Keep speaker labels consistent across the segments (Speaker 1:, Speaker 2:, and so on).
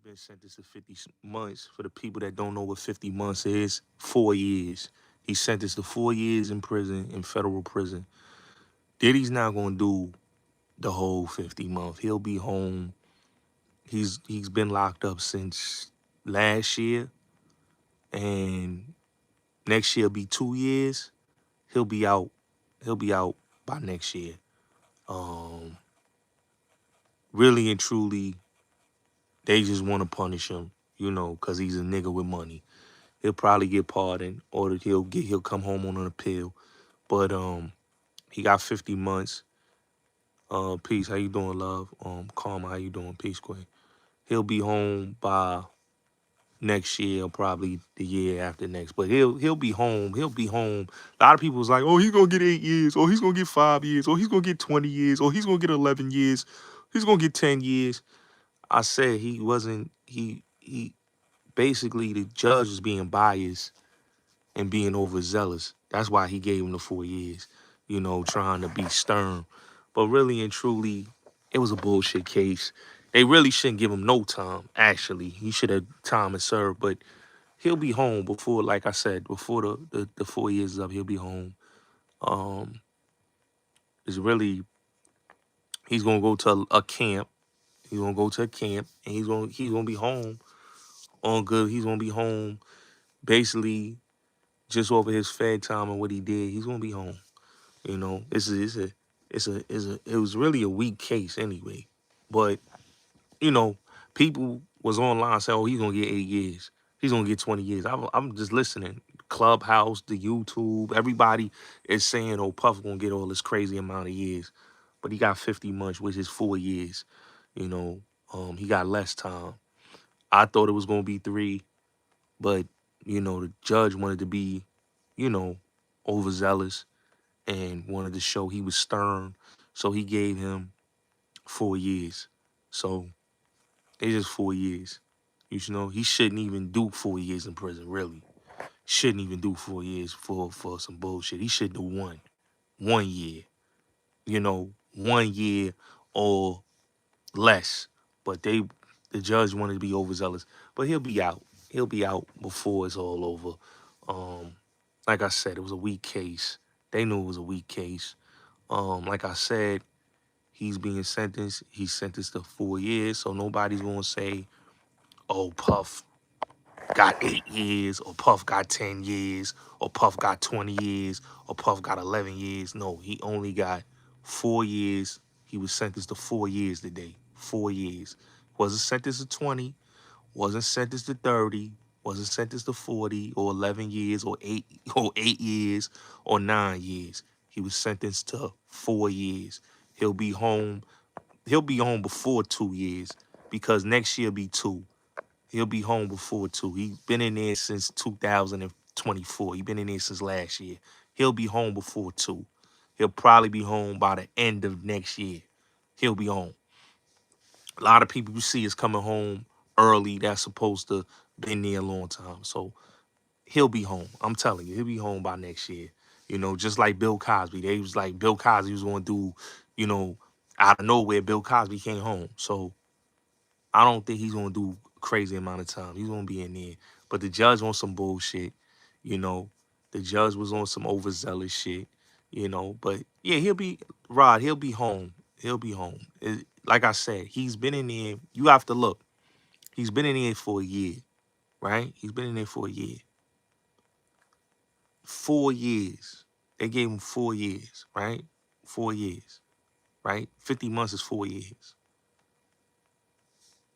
Speaker 1: been sentenced to 50 months. For the people that don't know what 50 months is, 4 years. He's sentenced to 4 years in prison, in federal prison. Diddy's not gonna do the whole 50 month. He'll be home. He's been locked up since last year, and next year will be 2 years. He'll be out. He'll be out by next year. Um, Really and truly, they just want to punish him, because he's a nigga with money. He'll probably get pardoned, or he'll come home on an appeal. But he got 50 months. Peace. How you doing, love? Karma, how you doing? Peace, Queen. He'll be home by next year, or probably the year after next. But he'll be home. He'll be home. A lot of people was like, oh, he's gonna get 8 years, or he's gonna get 5 years, or he's gonna get 20 years, or he's gonna get 11 years, he's gonna get 10 years. I said he wasn't. He basically, the judge was being biased and being overzealous. That's why he gave him the 4 years, trying to be stern. But really and truly, it was a bullshit case. They really shouldn't give him no time, actually. He should have time and served, but he'll be home before, like I said, before the 4 years is up, he'll be home. Um, it's really, he's gonna go to a camp. He's gonna go to a camp, and he's gonna be home on good. He's gonna be home basically just over his fed time and what he did. He's gonna be home. It was really a weak case anyway. But, you know, people was online saying, oh, he's gonna get 8 years. He's gonna get 20 years. I'm just listening. Clubhouse, the YouTube, everybody is saying, oh, Puff gonna get all this crazy amount of years. But he got 50 months, which is 4 years. You know, he got less time. I thought it was gonna be 3, but the judge wanted to be, you know, overzealous and wanted to show he was stern. So he gave him 4 years. So it's just 4 years. He shouldn't even do 4 years in prison, really. Shouldn't even do 4 years for some bullshit. He should do 1 year, 1 year or less. But the judge wanted to be overzealous. But he'll be out. He'll be out before it's all over. Um, like I said, it was a weak case. They knew it was a weak case. Like I said, he's being sentenced. He's sentenced to 4 years. So nobody's gonna say, "Oh, Puff got 8 years," or "Puff got 10 years," or "Puff got 20 years," or "Puff got 11 years." No, he only got 4 years. He was sentenced to 4 years today. 4 years. Wasn't sentenced to 20. Wasn't sentenced to 30. Wasn't sentenced to 40 or 11 years or 8 years or 9 years. He was sentenced to 4 years. He'll be home. He'll be home before 2 years because next year be 2. He'll be home before 2. He's been in there since 2024. He's been in there since last year. He'll be home before 2. He'll probably be home by the end of next year. He'll be home. A lot of people you see is coming home early that's supposed to been there a long time. So he'll be home. I'm telling you, he'll be home by next year. Just like Bill Cosby. They was like Bill Cosby was going to do, out of nowhere, Bill Cosby came home. So I don't think he's going to do a crazy amount of time. He's going to be in there. But the judge on some bullshit, you know. The judge was on some overzealous shit. But yeah, he'll be home. He'll be home. Like I said, he's been in there. You have to look. He's been in there for a year, right? He's been in there for a year. 4 years. They gave him 4 years, right? 4 years, right? 50 months is 4 years.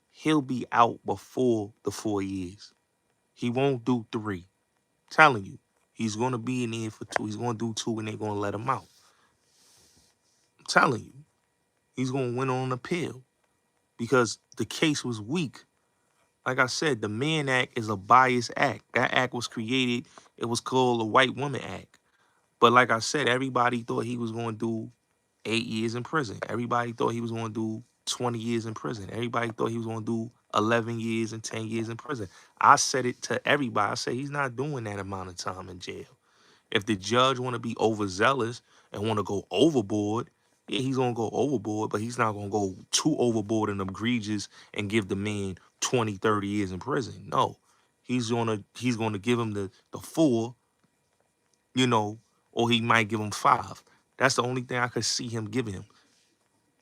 Speaker 1: He'll be out before the 4 years. He won't do 3. Telling you. He's going to be in there for 2. He's going to do 2 and they're going to let him out. I'm telling you. He's going to win on an appeal because the case was weak. Like I said, the Mann Act is a biased act. That act was created. It was called the White Woman Act. But like I said, everybody thought he was going to do 8 years in prison. Everybody thought he was going to do 20 years in prison. Everybody thought he was going to do 11 years and 10 years in prison. I said it to everybody. I said he's not doing that amount of time in jail. If the judge want to be overzealous and want to go overboard, yeah, he's going to go overboard, but he's not going to go too overboard and egregious and give the man 20, 30 years in prison. No. He's gonna give him the four, you know, or he might give him 5. That's the only thing I could see him giving him.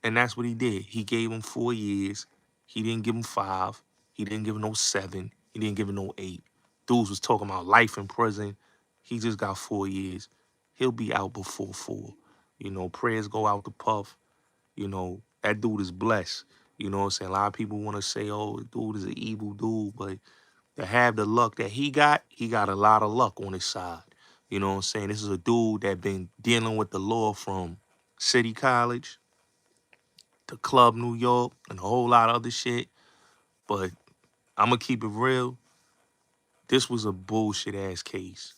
Speaker 1: And that's what he did. He gave him 4 years. He didn't give him 5. He didn't give him no 7. He didn't give him no 8. Dudes was talking about life in prison. He just got 4 years. He'll be out before 4. You know, prayers go out to Puff. You know, that dude is blessed. You know what I'm saying? A lot of people want to say, oh, dude is an evil dude, but to have the luck that he got a lot of luck on his side. You know what I'm saying? This is a dude that been dealing with the law from City College to Club New York and a whole lot of other shit. But I'm going to keep it real. This was a bullshit ass case.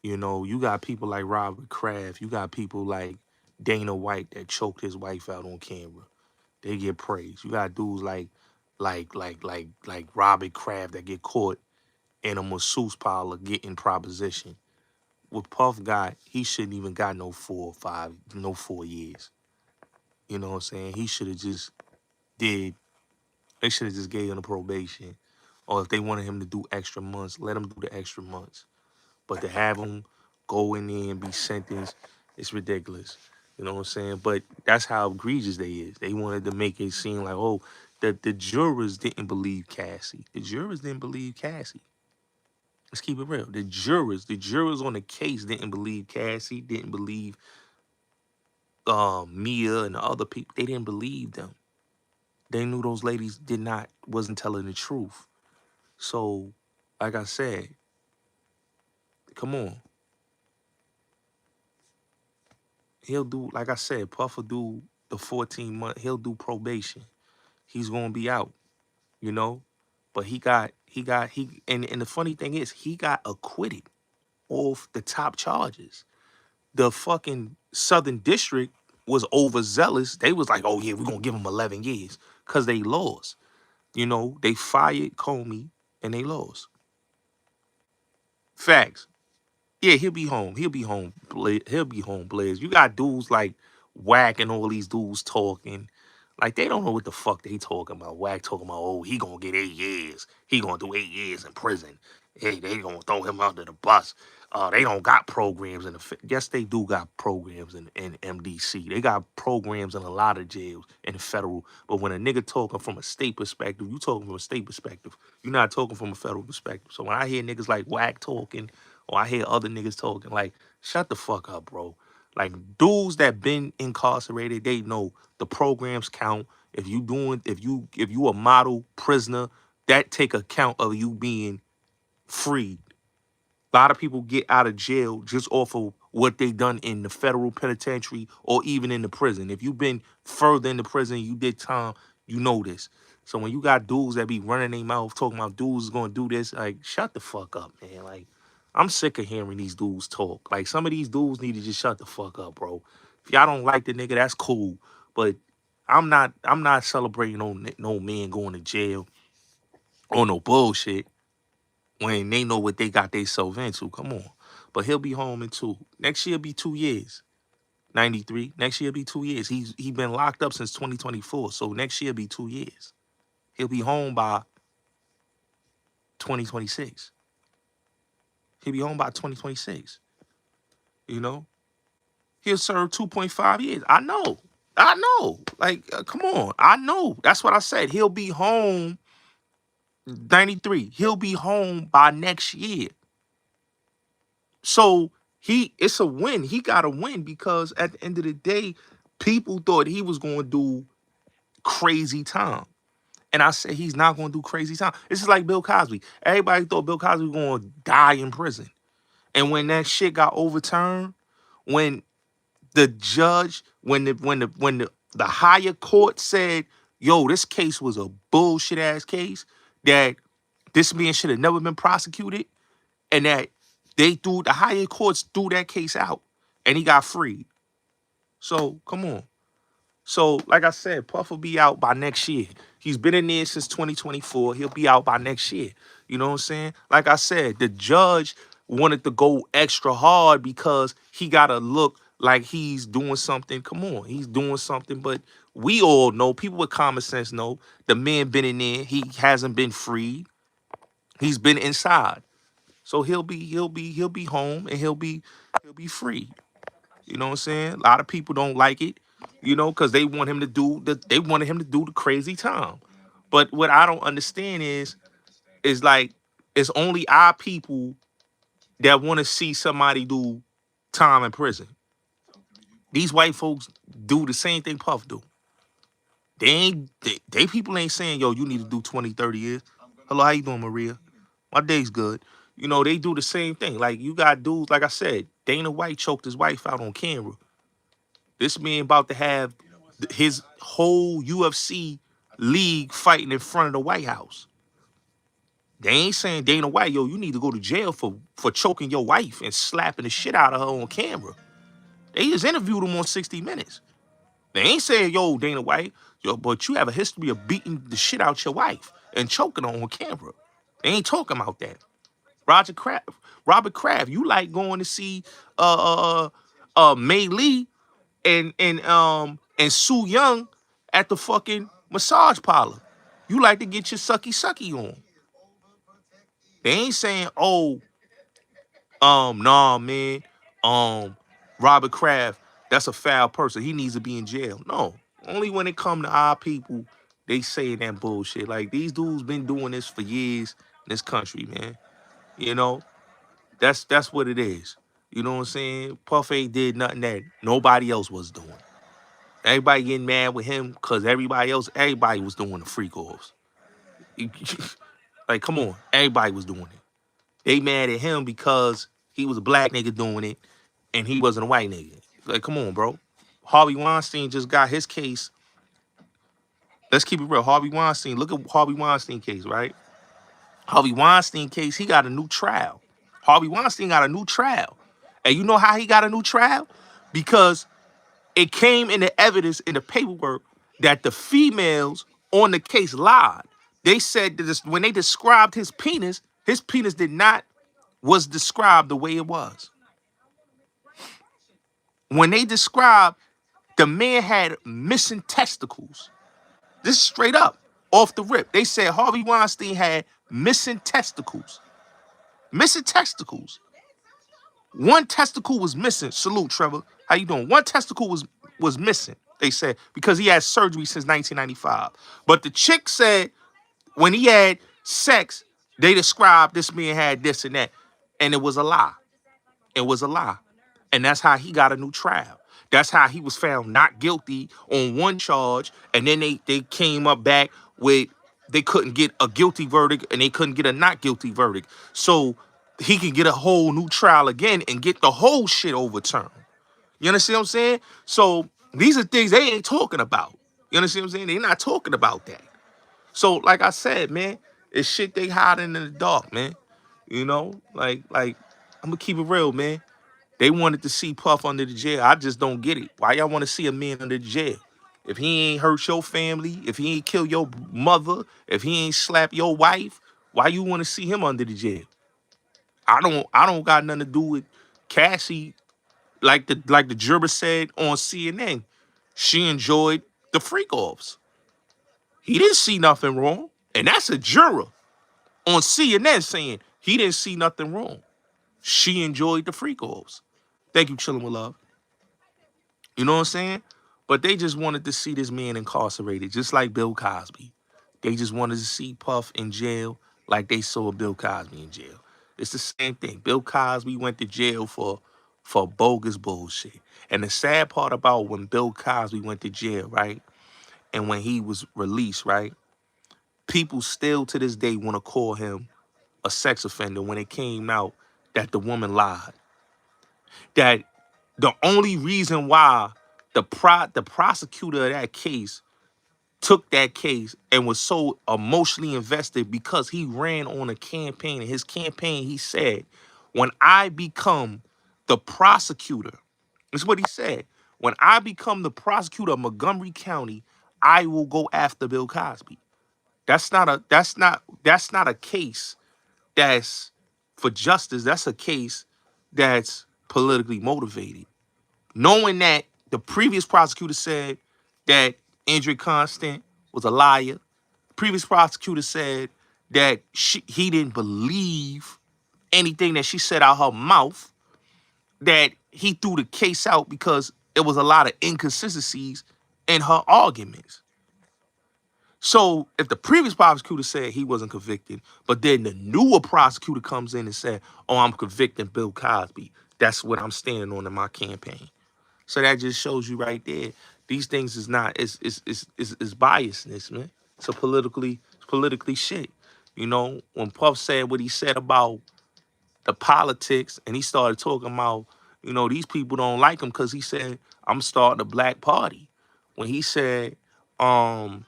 Speaker 1: You know, you got people like Robert Kraft. You got people like Dana White that choked his wife out on camera. They get praised. You got dudes like Robert Kraft that get caught in a masseuse parlor getting proposition. What Puff got, he shouldn't even got no 4 or 5, no 4 years. You know what I'm saying? He should have just did, they should have just gave him the probation. Or if they wanted him to do extra months, let him do the extra months. But to have him go in there and be sentenced, it's ridiculous. You know what I'm saying? But that's how egregious they is. They wanted to make it seem like, oh, the jurors didn't believe Cassie. The jurors didn't believe Cassie. Let's keep it real. The jurors on the case didn't believe Cassie, didn't believe Mia and the other people. They didn't believe them. They knew those ladies wasn't telling the truth. So, like I said, come on. He'll do, like I said, Puff will do the 14 month, he'll do probation. He's gonna be out, you know? But and the funny thing is, he got acquitted of the top charges. The fucking Southern District was overzealous. They was like, oh yeah, we're gonna give him 11 years. Cause they lost. You know, they fired Comey and they lost. Facts. Yeah, he'll be home. He'll be home. He'll be home, Blaze. You got dudes like Whack and all these dudes talking. Like, they don't know what the fuck they talking about. Whack talking about, oh, he gonna get 8 years. He gonna do 8 years in prison. Hey, they gonna throw him under the bus. They don't got programs in the... Yes, they do got programs in MDC. They got programs in a lot of jails in the federal. But when a nigga talking from a state perspective, you talking from a state perspective. You're not talking from a federal perspective. So when I hear niggas like Whack talking, or I hear other niggas talking, like, shut the fuck up, bro. Like, dudes that been incarcerated, they know the programs count. If you a model prisoner, that take account of you being free. A lot of people get out of jail just off of what they done in the federal penitentiary or even in the prison. If you've been further in the prison, you did time, you know this. So when you got dudes that be running their mouth talking about dudes is gonna do this, like, shut the fuck up, man. Like, I'm sick of hearing these dudes talk. Like, some of these dudes need to just shut the fuck up, bro. If y'all don't like the nigga, that's cool. But I'm not celebrating no man going to jail or no bullshit when they know what they got themselves into. Come on. But he'll be home in 2. Next year be 2 years. 93. Next year be 2 years. He been locked up since 2024. So next year be 2 years. He'll be home by 2026. He'll be home by 2026. You know? He'll serve 2.5 years. I know. I know. Like, come on. I know. That's what I said. He'll be home 93. He'll be home by next year. So it's a win. He got to win because at the end of the day, people thought he was going to do crazy time. And I said he's not going to do crazy time. This is like Bill Cosby. Everybody thought Bill Cosby was going to die in prison. And when that shit got overturned, when the judge, when the higher court said, yo, this case was a bullshit ass case, that this man should have never been prosecuted, and that the higher courts threw that case out and he got freed. So come on. So like I said, Puff will be out by next year. He's been in there since 2024. He'll be out by next year. You know what I'm saying? Like I said, the judge wanted to go extra hard because he got to look like he's doing something. Come on, he's doing something. But We all know, people with common sense know, the man been in there. He hasn't been freed. He's been inside. So he'll be home and he'll be free. You know what I'm saying? A lot of people don't like it, because they want him to do they wanted him to do the crazy time. But what I don't understand is like it's only our people that want to see somebody do time in prison. These white folks do the same thing Puff do. They people ain't saying, yo, you need to do 20, 30 years. Hello, how you doing, Maria? My day's good. They do the same thing. Like, you got dudes, like I said, Dana White choked his wife out on camera. This man about to have his whole UFC league fighting in front of the White House. They ain't saying, Dana White, yo, you need to go to jail for choking your wife and slapping the shit out of her on camera. They just interviewed him on 60 Minutes. They ain't saying, yo, Dana White, yo, but you have a history of beating the shit out your wife and choking her on camera. They ain't talking about that. Robert Kraft, you like going to see Mei Lee and Sue Young at the fucking massage parlor. You like to get your sucky sucky on. They ain't saying, oh, nah, man, Robert Kraft, that's a foul person. He needs to be in jail. No, only when it come to our people, they say that bullshit. Like, these dudes been doing this for years in this country, man. You know, that's what it is. You know what I'm saying? Puff ain't did nothing that nobody else was doing. Everybody getting mad with him because everybody was doing the freak offs. Like, come on, everybody was doing it. They mad at him because he was a black nigga doing it and he wasn't a white nigga. Like, come on, bro. Harvey Weinstein just got his case. Let's keep it real. Harvey Weinstein, look at Harvey Weinstein case, right? Harvey Weinstein case, he got a new trial. Harvey Weinstein got a new trial. And you know how he got a new trial? Because it came in the evidence in the paperwork that the females on the case lied. They said that when they described his penis did not was described the way it was. When they described, the man had missing testicles. This is straight up, off the rip. They said Harvey Weinstein had missing testicles. Missing testicles. One testicle was missing. Salute, Trevor. How you doing? One testicle was missing, they said, because he had surgery since 1995. But the chick said when he had sex, they described this man had this and that. And it was a lie. It was a lie. And that's how he got a new trial. That's how he was found not guilty on one charge. And then they came up back with they couldn't get a guilty verdict and they couldn't get a not guilty verdict. So he can get a whole new trial again and get the whole shit overturned. You understand what I'm saying? So these are things they ain't talking about. You understand what I'm saying? They're not talking about that. So, like I said, man, it's shit they hiding in the dark, man. Like I'm gonna keep it real, man. They wanted to see Puff under the jail. I just don't get it. Why y'all want to see a man under the jail? If he ain't hurt your family, if he ain't kill your mother, if he ain't slap your wife, why you want to see him under the jail? I don't got nothing to do with Cassie. Like the juror said on CNN, she enjoyed the freak offs. He didn't see nothing wrong. And that's a juror on CNN saying he didn't see nothing wrong. She enjoyed the freak offs. Thank you, Chillin' with Love. You know what I'm saying? But they just wanted to see this man incarcerated, just like Bill Cosby. They just wanted to see Puff in jail like they saw Bill Cosby in jail. It's the same thing. Bill Cosby went to jail for bogus bullshit. And the sad part about when Bill Cosby went to jail, right? And when he was released, right? People still to this day want to call him a sex offender when it came out that the woman lied. That the only reason why the prosecutor of that case took that case and was so emotionally invested because he ran on a campaign. In his campaign, he said, when I become the prosecutor, this is what he said. When I become the prosecutor of Montgomery County, I will go after Bill Cosby. That's not a case that's for justice. That's a case that's politically motivated. Knowing that the previous prosecutor said that Andrea Constant was a liar. Previous prosecutor said that he didn't believe anything that she said out her mouth, that he threw the case out because it was a lot of inconsistencies in her arguments. So if the previous prosecutor said he wasn't convicted, but then the newer prosecutor comes in and said, oh, I'm convicting Bill Cosby, that's what I'm standing on in my campaign. So that just shows you right there. These things is not, it's biasness, man. It's politically shit. You know, when Puff said what he said about the politics, and he started talking about, you know, these people don't like him because he said, I'm starting a black party. When he said about,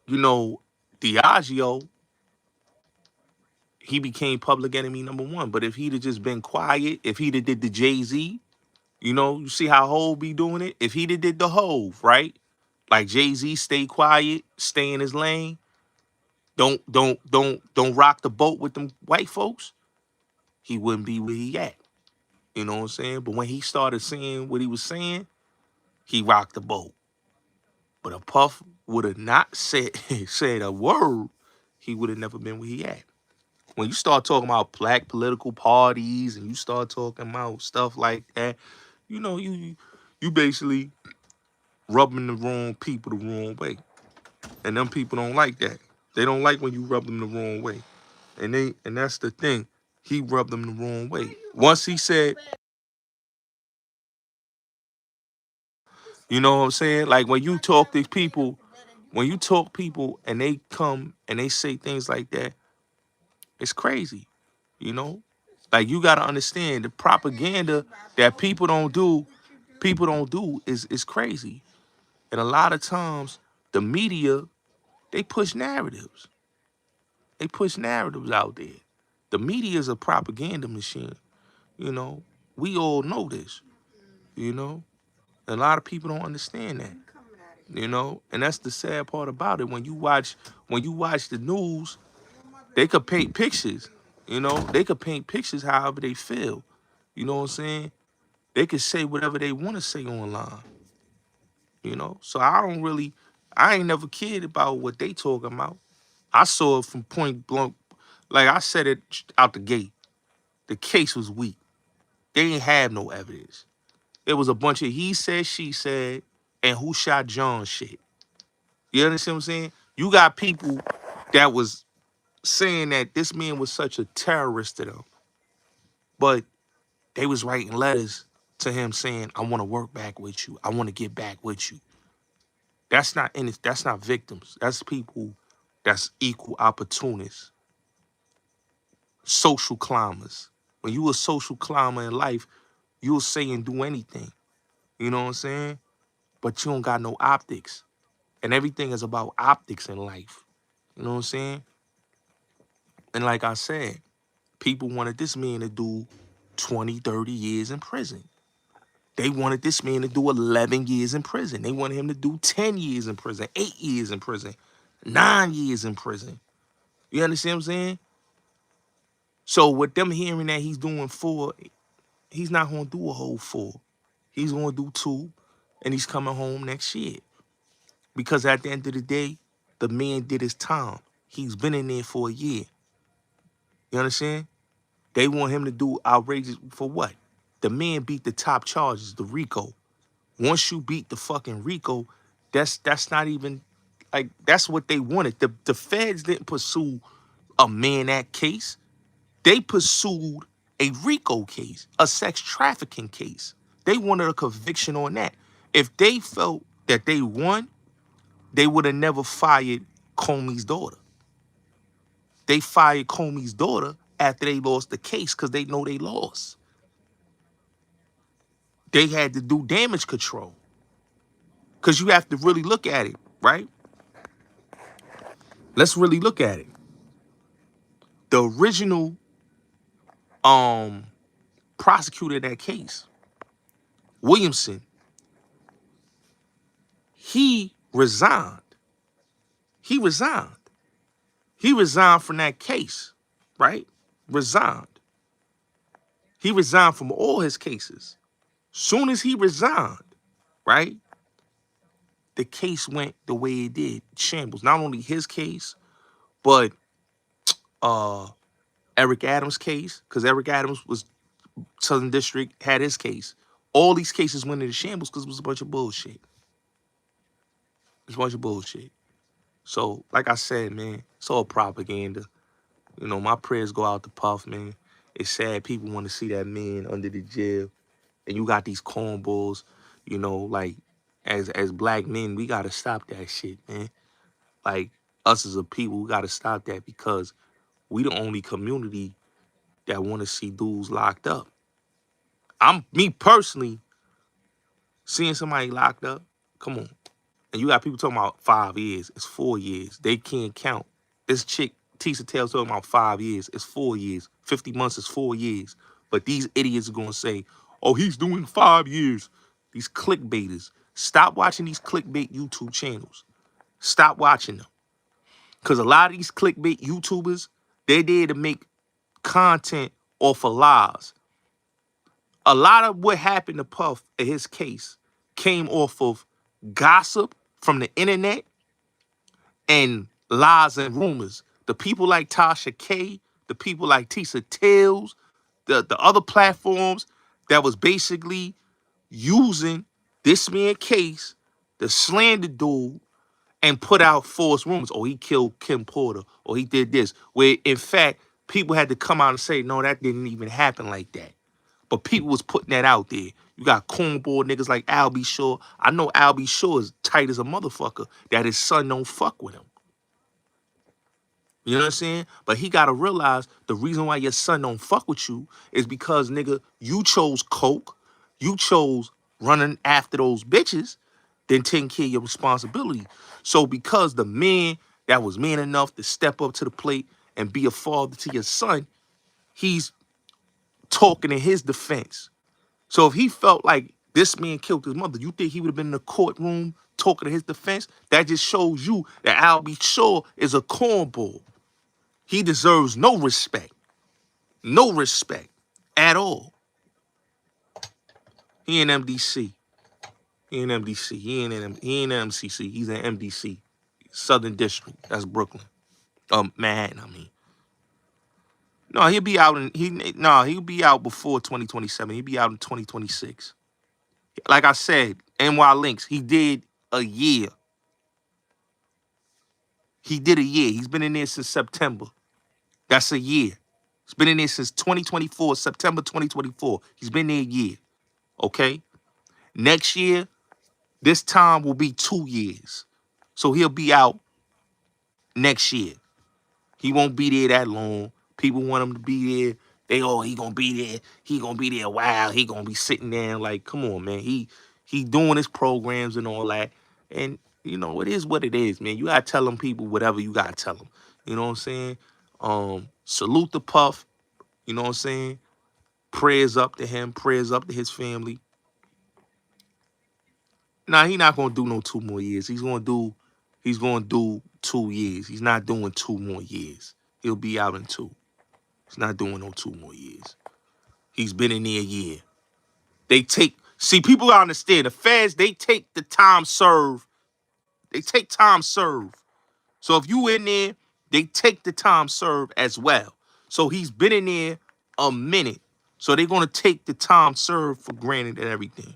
Speaker 1: you know, Diageo, he became public enemy #1. But if he'd have just been quiet, if he'd have did the Jay-Z, you know, you see how Hov be doing it? If he'd have did the Hov, right? Like Jay-Z, stay quiet, stay in his lane. Don't rock the boat with them white folks. He wouldn't be where he at. You know what I'm saying? But when he started saying what he was saying, he rocked the boat. But if Puff would have not said said a word, he would have never been where he at. When you start talking about black political parties and you start talking about stuff like that, you know, you basically rubbing the wrong people the wrong way. And them people don't like that. They don't like when you rub them the wrong way. And that's the thing. He rubbed them the wrong way. Once he said, you know what I'm saying? Like when you talk to people, when you talk people and they come and they say things like that, it's crazy. You know? Like you gotta understand the propaganda that people don't do is crazy. And a lot of times the media, they push narratives. They push narratives out there. The media is a propaganda machine. You know, we all know this. You know, and a lot of people don't understand that. You know, and that's the sad part about it. When you watch the news, they could paint pictures. You know, they could paint pictures however they feel. You know what I'm saying? They could say whatever they want to say online. You know, so I ain't never cared about what they talking about. I saw it from point blank. Like I said it out the gate. The case was weak. They ain't have no evidence. It was a bunch of he said, she said, and who shot John shit. You understand what I'm saying? You got people that was saying that this man was such a terrorist to them, but they was writing letters to him saying, I want to work back with you. I want to get back with you. That's not victims. That's people that's equal opportunists, social climbers. When you a social climber in life, you'll say and do anything. You know what I'm saying? But you don't got no optics. And everything is about optics in life. You know what I'm saying? And like I said, people wanted this man to do 20, 30 years in prison. They wanted this man to do 11 years in prison. They wanted him to do 10 years in prison, 8 years in prison, 9 years in prison. You understand what I'm saying? So with them hearing that he's doing 4, he's not going to do a whole 4. He's going to do 2, and he's coming home next year. Because at the end of the day, the man did his time. He's been in there for a year. You understand? They want him to do outrageous for what? The man beat the top charges, the RICO. Once you beat the fucking RICO, that's not even like that's what they wanted. The feds didn't pursue a man act case. They pursued a RICO case, a sex trafficking case. They wanted a conviction on that. If they felt that they won, they would have never fired Comey's daughter. They fired Comey's daughter after they lost the case because they know they lost. They had to do damage control. Because you have to really look at it, right? Let's really look at it. The original prosecutor of that case, Williamson, he resigned. He resigned. He resigned from that case, right? Resigned. He resigned from all his cases. Soon as he resigned, right? The case went the way it did. Shambles. Not only his case, but uh Eric Adams' case, because Eric Adams was Southern District, had his case. All these cases went into shambles because it was a bunch of bullshit. It's a bunch of bullshit. So, like I said, man, it's all propaganda. You know, my prayers go out to Puff, man. It's sad people want to see that man under the jail. And you got these cornballs, you know, like, as black men, we got to stop that shit, man. Like, us as a people, we got to stop that because we the only community that want to see dudes locked up. Me personally, seeing somebody locked up, come on. And you got people talking about 5 years. It's 4 years. They can't count. This chick, Tisa Tales, talking about 5 years. It's 4 years. 50 months is 4 years. But these idiots are going to say, oh, he's doing 5 years. These clickbaiters. Stop watching these clickbait YouTube channels. Stop watching them. Because a lot of these clickbait YouTubers, they're there to make content off of lies. A lot of what happened to Puff in his case came off of gossip from the internet and lies and rumors. The people like Tasha K, the people like Tisa Tales, the other platforms that was basically using this man's case, the slander dude, and put out false rumors. Oh, he killed Kim Porter, or he did this. Where, in fact, people had to come out and say, no, that didn't even happen like that. But people was putting that out there. You got cornball niggas like Albie Shaw. I know Albie Shaw is tight as a motherfucker, that his son don't fuck with him. You know what I'm saying? But he got to realize the reason why your son don't fuck with you is because, nigga, you chose coke. You chose running after those bitches, then taking care of your responsibility. So because the man that was man enough to step up to the plate and be a father to your son, he's talking in his defense. So if he felt like this man killed his mother, you think he would have been in the courtroom talking to his defense? That just shows you that Albie Shaw is a cornball. He deserves no respect. No respect at all. He in MDC. He in MDC. He ain't in MCC. He's in MDC. Southern District. That's Brooklyn. Manhattan, I mean. No, he'll be out before 2027. He'll be out in 2026. Like I said, NY Links, he did a year. He did a year. He's been in there since September. That's a year. He's been in there since 2024, September 2024. He's been there a year. Okay? Next year, this time will be 2 years. So he'll be out next year. He won't be there that long. People want him to be there. He gonna be there. He gonna be there a while. He gonna be sitting there like, come on, man. He doing his programs and all that. And, you know, it is what it is, man. You gotta tell them people whatever you gotta tell them. You know what I'm saying? Salute the Puff. You know what I'm saying? Prayers up to him. Prayers up to his family. Nah, he not gonna do no 2 more years. He's gonna do 2 years. He's not doing 2 more years. He'll be out in 2. He's not doing no 2 more years. He's been in there a year. People gotta understand, the feds, they take the time served. They take time served. So if you in there, they take the time served as well. So he's been in there a minute. So they're gonna take the time served for granted and everything.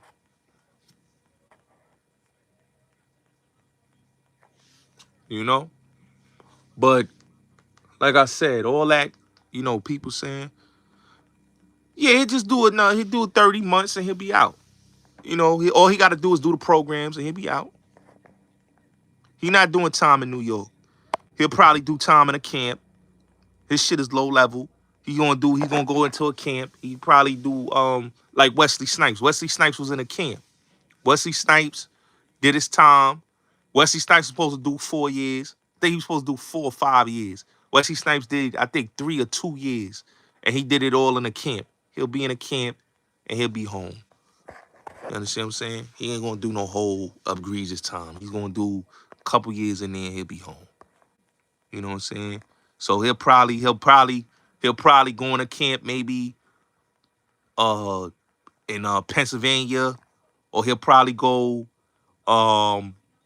Speaker 1: You know? But like I said, all that, you know, people saying, yeah, he'll just do it now. He'll do it 30 months and he'll be out. You know, all he got to do is do the programs and he'll be out. He not doing time in New York. He'll probably do time in a camp. His shit is low level. He's gonna go into a camp. He probably do like Wesley Snipes. Wesley Snipes was in a camp. Wesley Snipes did his time. Wesley Snipes was supposed to do 4 years. I think he was supposed to do 4 or 5 years. Wesley Snipes did, I think, 3 or 2 years. And he did it all in a camp. He'll be in a camp and he'll be home. You understand what I'm saying? He ain't gonna do no whole egregious time. He's gonna do a couple years in there and he'll be home. You know what I'm saying? So he'll probably go in a camp maybe in Pennsylvania or he'll probably go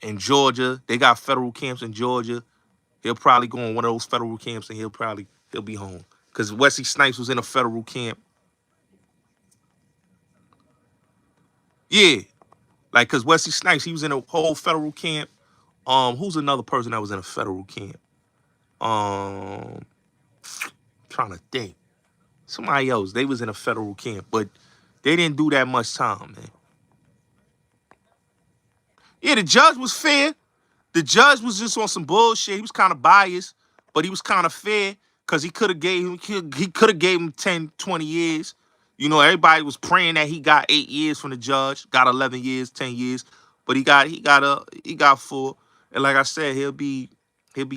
Speaker 1: in Georgia. They got federal camps in Georgia. He'll probably go on one of those federal camps and he'll be home. Because Wesley Snipes was in a federal camp. Yeah. Like, because Wesley Snipes, he was in a whole federal camp. Who's another person that was in a federal camp? Trying to think. Somebody else. They was in a federal camp, but they didn't do that much time, man. Yeah, the judge was fair. The judge was just on some bullshit. He was kind of biased, but he was kind of fair because he could have gave him 10, 20 years. You know, everybody was praying that he got 8 years from the judge, got 11 years, 10 years, but he got 4. And like I said, he'll be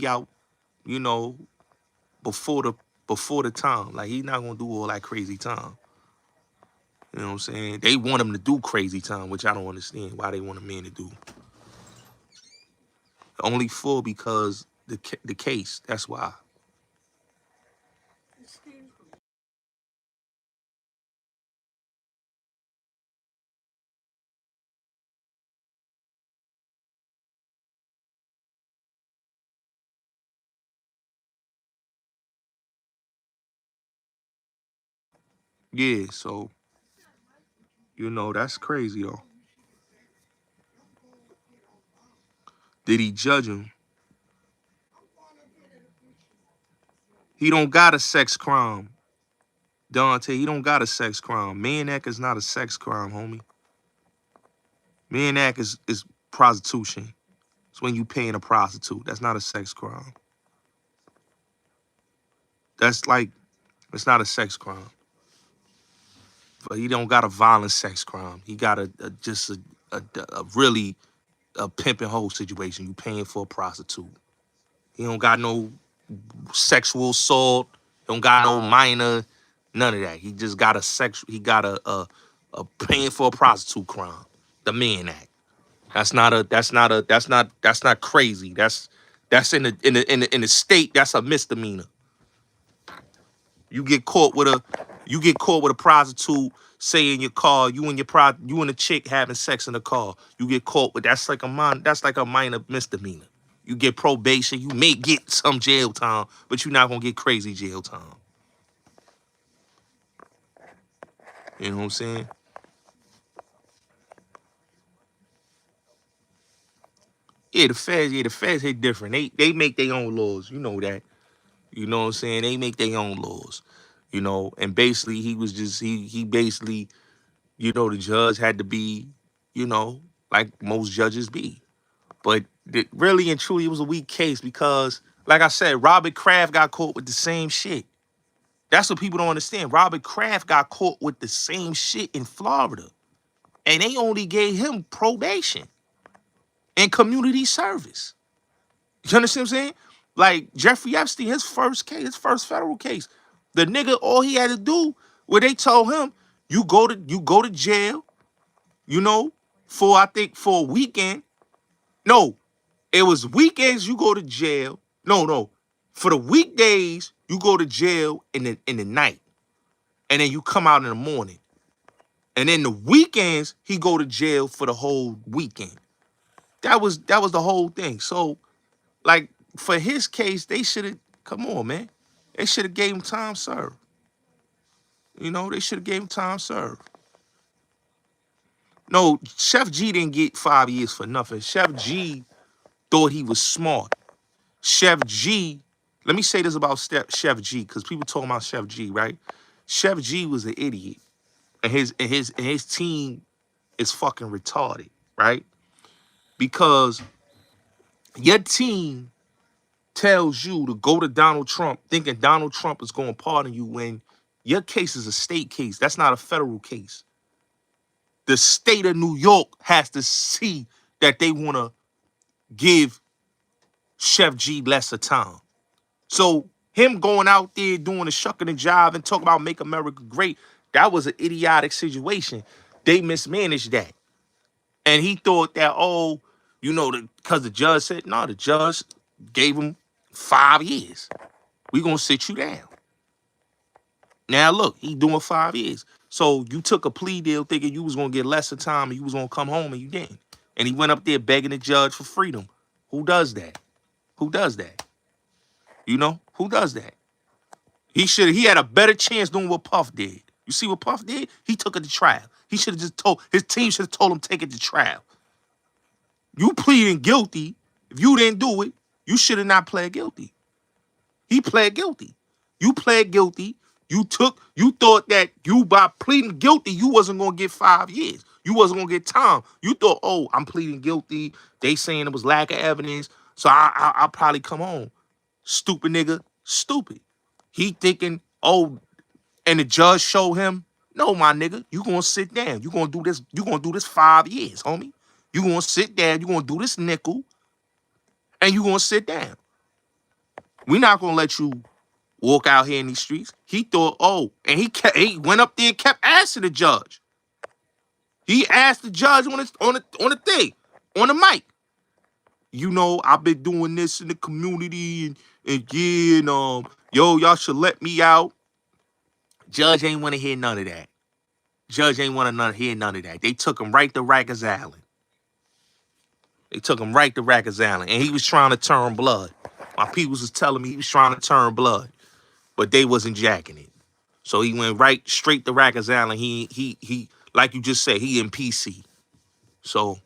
Speaker 1: out, you know, before the time. Like, he's not gonna do all that crazy time. You know what I'm saying? They want him to do crazy time, which I don't understand why they want a man to do. Only 4 because the case. That's why. Yeah, so that's crazy though. Did he judge him? He don't got a sex crime, Dante. He don't got a sex crime. Man act is not a sex crime, homie. Man act is prostitution. It's when you paying a prostitute. That's not a sex crime. That's like, it's not a sex crime. But he don't got a violent sex crime. He got just a really a pimp and hoe situation. You paying for a prostitute. He don't got no sexual assault. Don't got no minor. None of that. He just got he got a paying for a prostitute crime. The Man Act. That's not crazy. That's in the state. That's a misdemeanor. You get caught with a prostitute, say in your car, you and a chick having sex in the car. You get caught with that's like a minor misdemeanor. You get probation. You may get some jail time, but you're not gonna get crazy jail time. You know what I'm saying? Yeah, the feds hit different. They make their own laws. You know that. You know what I'm saying? They make their own laws. And basically he was just he basically, the judge had to be, like most judges be. But really and truly, it was a weak case because, like I said, Robert Kraft got caught with the same shit. That's what people don't understand. Robert Kraft got caught with the same shit in Florida. And they only gave him probation and community service. You understand what I'm saying? Like Jeffrey Epstein, his first federal case. The nigga, all he had to do, where they told him, you go to jail, for a weekend. No, it was weekends you go to jail. No. For the weekdays, you go to jail in the night. And then you come out in the morning. And then the weekends, he go to jail for the whole weekend. That was the whole thing. So, like, for his case, they should have, come on, man. They should have gave him time served. They should have gave him time served. No, Chef G didn't get 5 years for nothing. Chef G thought he was smart. Chef G, let me say this about Chef G, because people talking about Chef G, right? Chef G was an idiot. And his team is fucking retarded, right? Because your team tells you to go to Donald Trump thinking Donald Trump is going to pardon you when your case is a state case. That's not a federal case. The state of New York has to see that they want to give Chef G lesser time. So him going out there doing the shucking and jive and talking about make America great, that was an idiotic situation. They mismanaged that. And he thought that, because the judge said, no, the judge gave him 5 years. We're going to sit you down. Now, look, he doing 5 years. So you took a plea deal thinking you was gonna get lesser time and you was gonna come home and you didn't. And he went up there begging the judge for freedom. Who does that? Who does that? You know, who does that? He had a better chance doing what Puff did. You see what Puff did? He took it to trial. He should have just told his team should have told him take it to trial. You pleading guilty. If you didn't do it, you should have not pled guilty. He pled guilty. You pled guilty. You thought that you by pleading guilty, you wasn't gonna get 5 years. You wasn't gonna get time. You thought, oh, I'm pleading guilty. They saying it was lack of evidence, so I'll probably come home. Stupid nigga, stupid. He thinking, oh, and the judge showed him, no, my nigga, you gonna sit down. You gonna do this. You gonna do this 5 years, homie. You gonna sit down. You gonna do this nickel, and you gonna sit down. We not gonna let you walk out here in these streets. He thought, oh, and he went up there and kept asking the judge. He asked the judge on the thing, on the mic. You know, I've been doing this in the community and yeah, and yo, y'all should let me out. Judge ain't want to hear none of that. Judge ain't want to hear none of that. They took him right to Rikers Island. They took him right to Rikers Island, and he was trying to turn blood. My people was telling me he was trying to turn blood, but they wasn't jacking it. So he went right straight to Rikers Island. He like you just said, he in PC. So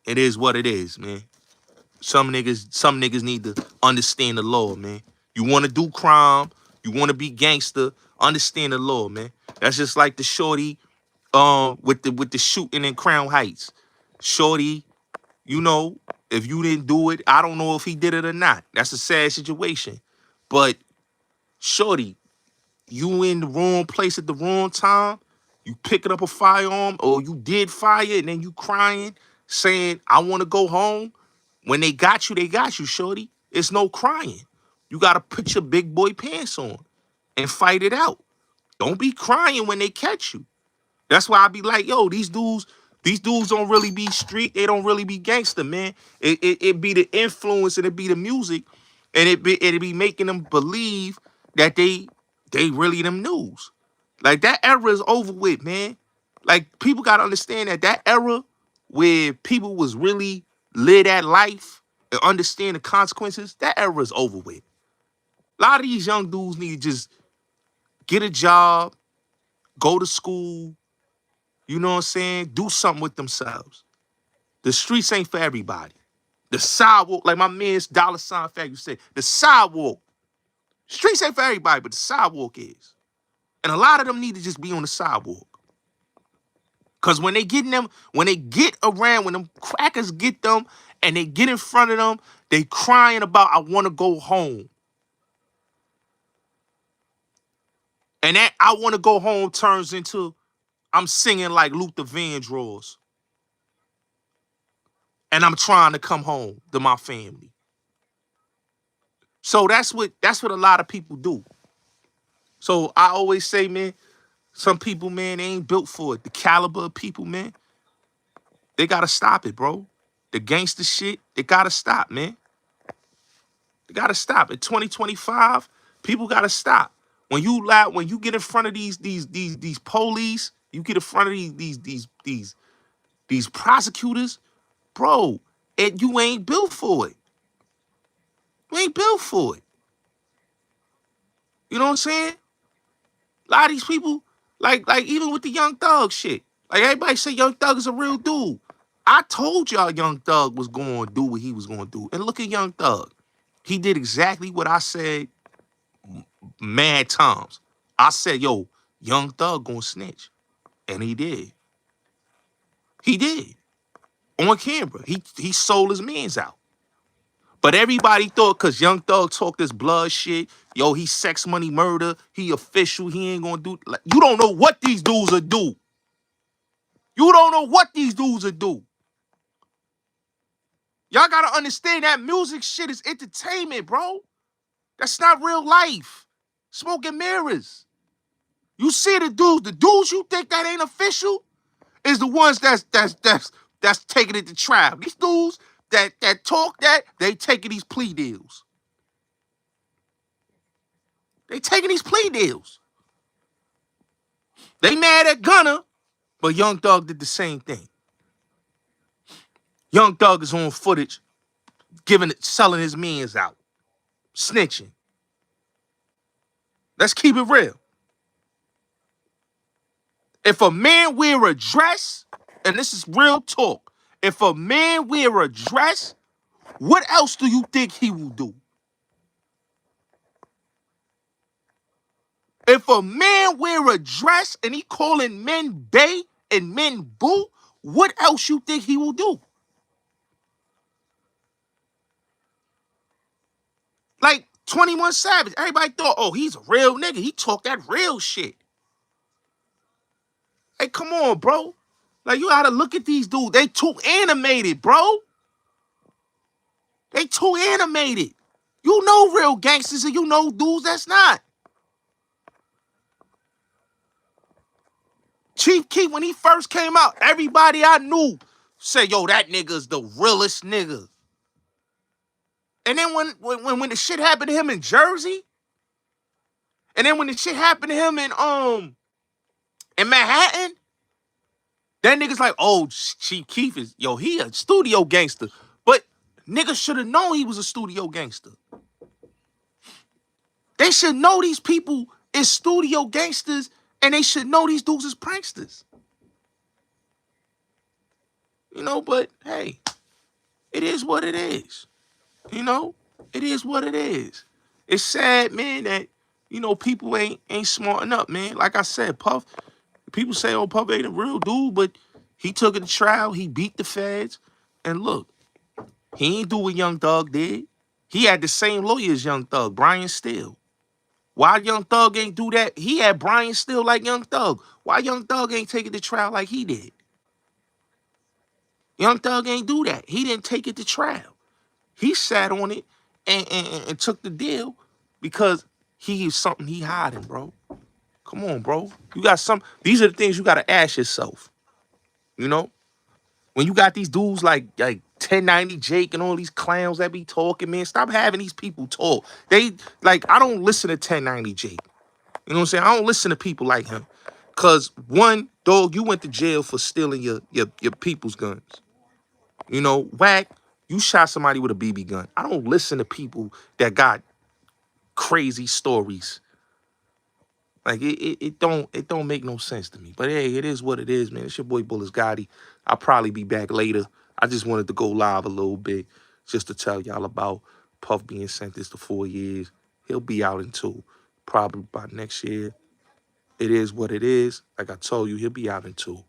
Speaker 1: it is what it is, man. Some niggas need to understand the law, man. You want to do crime, you want to be gangster, understand the law, man. That's just like the shorty with the shooting in Crown Heights. Shorty, you know, if you didn't do it, I don't know if he did it or not. That's a sad situation. But shorty, you in the wrong place at the wrong time, you picking up a firearm, or you did fire and then you crying, saying, I want to go home. When they got you, shorty. It's no crying. You got to put your big boy pants on and fight it out. Don't be crying when they catch you. That's why I be like, yo, these dudes don't really be street. They don't really be gangster, man. It be the influence and it be the music, and it be making them believe that they really them news. Like that era is over with, man. Like people gotta understand that era where people was really live that life and understand the consequences, that era is over with. A lot of these young dudes need to just get a job, go to school, you know what I'm saying? Do something with themselves. The streets ain't for everybody. The sidewalk, like my man's dollar sign fact, said, the sidewalk. Streets ain't for everybody, but the sidewalk is. And a lot of them need to just be on the sidewalk. Cause when they get around, when them crackers get them and they get in front of them, they crying about, I want to go home. And that I want to go home turns into, I'm singing like Luther Vandross. And I'm trying to come home to my family. So that's what a lot of people do. So I always say, man, some people, man, they ain't built for it. The caliber of people, man, they gotta stop it, bro. The gangster shit, they gotta stop, man. They gotta stop. In 2025, people gotta stop. When you get in front of these police, you get in front of these prosecutors, bro, and you ain't built for it. You ain't built for it. You know what I'm saying? A lot of these people, like even with the Young Thug shit, like everybody say Young Thug is a real dude. I told y'all Young Thug was going to do what he was going to do. And look at Young Thug. He did exactly what I said mad times. I said, yo, Young Thug gonna snitch. And he did. He did. On camera. He sold his mans out. But everybody thought because Young Thug talked this blood shit, yo, he sex money murder, he official, he ain't gonna do. Like, you don't know what these dudes will do. You don't know what these dudes will do. Y'all gotta understand that music shit is entertainment, bro. That's not real life. Smoke and mirrors. You see the dudes you think that ain't official is the ones that's taking it to trial. These dudes that talk that, they taking these plea deals. They taking these plea deals. They mad at Gunna, but Young Thug did the same thing. Young Thug is on footage, selling his mans out, snitching. Let's keep it real. If a man wear a dress, and this is real talk, if a man wear a dress, what else do you think he will do? If a man wear a dress and he calling men bae and men boo, what else you think he will do? Like 21 Savage, everybody thought, oh, he's a real nigga. He talk that real shit. Hey, come on, bro. Like, you gotta look at these dudes. They too animated, bro. They too animated. You know real gangsters and you know dudes that's not. Chief Keef, when he first came out, everybody I knew said, yo, that nigga's the realest nigga. And then when the shit happened to him in Jersey, and then when the shit happened to him in Manhattan, that nigga's like, oh, Chief Keef is, yo, he a studio gangster. But niggas should have known he was a studio gangster. They should know these people is studio gangsters, and they should know these dudes is pranksters. You know, but hey, it is what it is. You know, it is what it is. It's sad, man, that, you know, people ain't smarting up, man. Like I said, Puff, people say, oh, Puff ain't a real dude, but he took it to trial, he beat the feds, and look, he ain't do what Young Thug did. He had the same lawyer as Young Thug, Brian Steele. Why Young Thug ain't do that? He had Brian Steele like Young Thug. Why Young Thug ain't take it to trial like he did? Young Thug ain't do that. He didn't take it to trial. He sat on it and took the deal because he is something he hiding, bro. Come on, bro. You got these are the things you got to ask yourself. You know? When you got these dudes like 1090 Jake and all these clowns that be talking, man, stop having these people talk. I don't listen to 1090 Jake. You know what I'm saying? I don't listen to people like him. Cause one, dog, you went to jail for stealing your people's guns. You know, Whack, you shot somebody with a BB gun. I don't listen to people that got crazy stories. Like it don't make no sense to me. But hey, it is what it is, man. It's your boy Bullets Gotti. I'll probably be back later. I just wanted to go live a little bit just to tell y'all about Puff being sentenced to 4 years. He'll be out in 2, probably by next year. It is what it is. Like I told you, he'll be out in 2.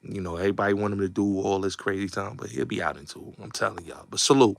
Speaker 1: You know, everybody want him to do all this crazy time, but he'll be out in 2. I'm telling y'all. But salute.